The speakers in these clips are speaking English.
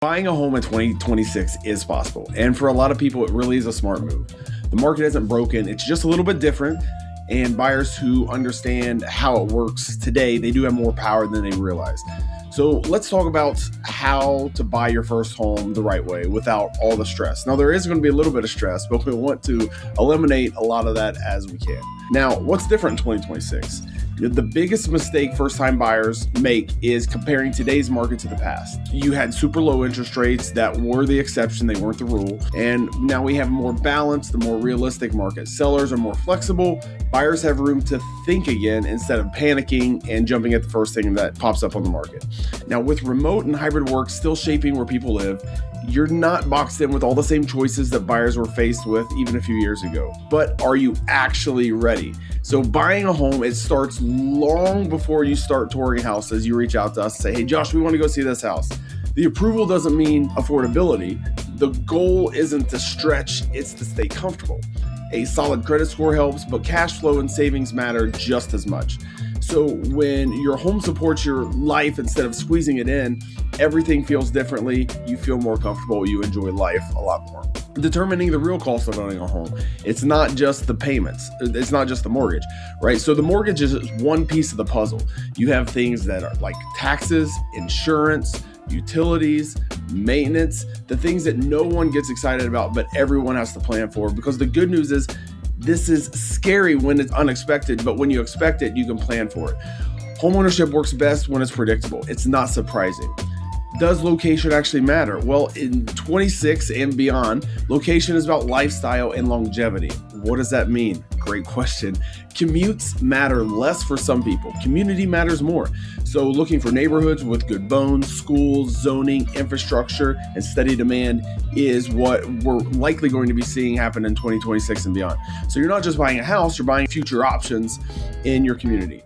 Buying a home in 2026 is possible. And for a lot of people, it really is a smart move. The market isn't broken. It's just a little bit different. And buyers who understand how it works today, they do have more power than they realize. So let's talk about how to buy your first home the right way without all the stress. Now, there is going to be a little bit of stress, but we want to eliminate a lot of that as we can. Now, what's different in 2026? The biggest mistake first-time buyers make is comparing today's market to the past. You had super low interest rates that were the exception, they weren't the rule. And now we have a more balanced, a more realistic market. Sellers are more flexible. Buyers have room to think again instead of panicking and jumping at the first thing that pops up on the market. Now, with remote and hybrid work still shaping where people live, you're not boxed in with all the same choices that buyers were faced with even a few years ago. But are you actually ready? So buying a home, it starts long before you start touring houses. You reach out to us and say, hey, Josh, we want to go see this house. The approval doesn't mean affordability. The goal isn't to stretch, it's to stay comfortable. A solid credit score helps, but cash flow and savings matter just as much. So when your home supports your life instead of squeezing it in, everything feels differently. You feel more comfortable. You enjoy life a lot more. Determining the real cost of owning a home. It's not just the payments. It's not just the mortgage, right? So the mortgage is one piece of the puzzle. You have things that are like taxes, insurance, utilities, maintenance, the things that no one gets excited about, but everyone has to plan for. Because the good news is this is scary when it's unexpected, but when you expect it, you can plan for it. Homeownership works best when it's predictable. It's not surprising. Does location actually matter? Well, in 26 and beyond, location is about lifestyle and longevity. What does that mean? Great question. Commutes matter less for some people. Community matters more. So looking for neighborhoods with good bones, schools, zoning, infrastructure, and steady demand is what we're likely going to be seeing happen in 2026 and beyond. So you're not just buying a house, you're buying future options in your community.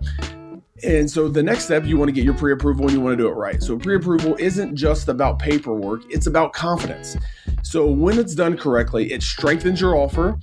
And so the next step, you want to get your pre-approval and you want to do it right. So pre-approval isn't just about paperwork, it's about confidence. So when it's done correctly, it strengthens your offer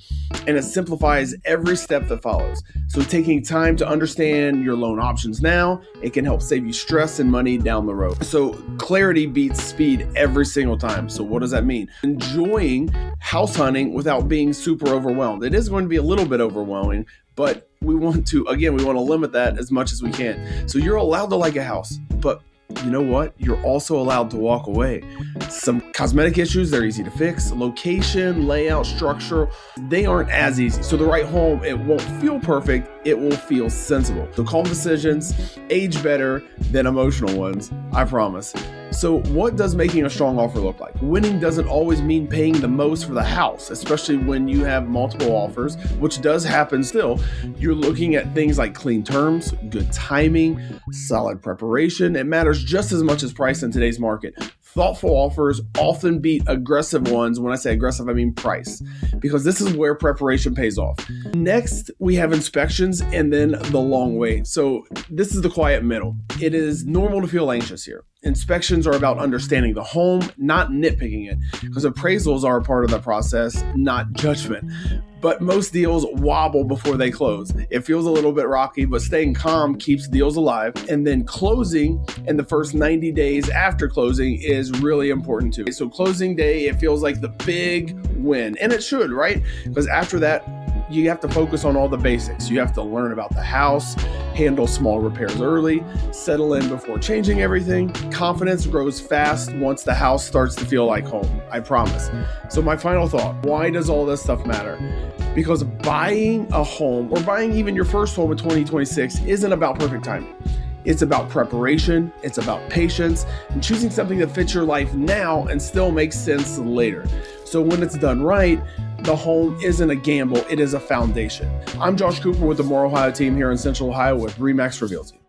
and it simplifies every step that follows. So taking time to understand your loan options now, it can help save you stress and money down the road. So clarity beats speed every single time. So what does that mean? Enjoying house hunting without being super overwhelmed. It is going to be a little bit overwhelming, but we want to limit that as much as we can. So you're allowed to like a house, but you know what? You're also allowed to walk away. Some cosmetic issues, they're easy to fix. Location, layout, structure, they aren't as easy. So the right home, it won't feel perfect. It will feel sensible. So calm decisions age better than emotional ones, I promise. So what does making a strong offer look like? Winning doesn't always mean paying the most for the house, especially when you have multiple offers, which does happen still. You're looking at things like clean terms, good timing, solid preparation. It matters just as much as price in today's market. Thoughtful offers often beat aggressive ones. When I say aggressive, I mean price, because this is where preparation pays off. Next, we have inspections and then the long wait. So this is the quiet middle. It is normal to feel anxious here. Inspections are about understanding the home, not nitpicking it, because appraisals are a part of the process, not judgment. But most deals wobble before they close. It feels a little bit rocky, but staying calm keeps deals alive. And then closing in the first 90 days after closing is really important too. So closing day, it feels like the big win, and it should, right? Because after that, you have to focus on all the basics. You have to learn about the house, handle small repairs early, settle in before changing everything. Confidence grows fast once the house starts to feel like home, I promise. So my final thought, why does all this stuff matter? Because buying a home or buying even your first home in 2026 isn't about perfect timing. It's about preparation, it's about patience, and choosing something that fits your life now and still makes sense later. So when it's done right, the home isn't a gamble, it is a foundation. I'm Josh Cooper with the More Ohio team here in Central Ohio with RE/MAX Realty.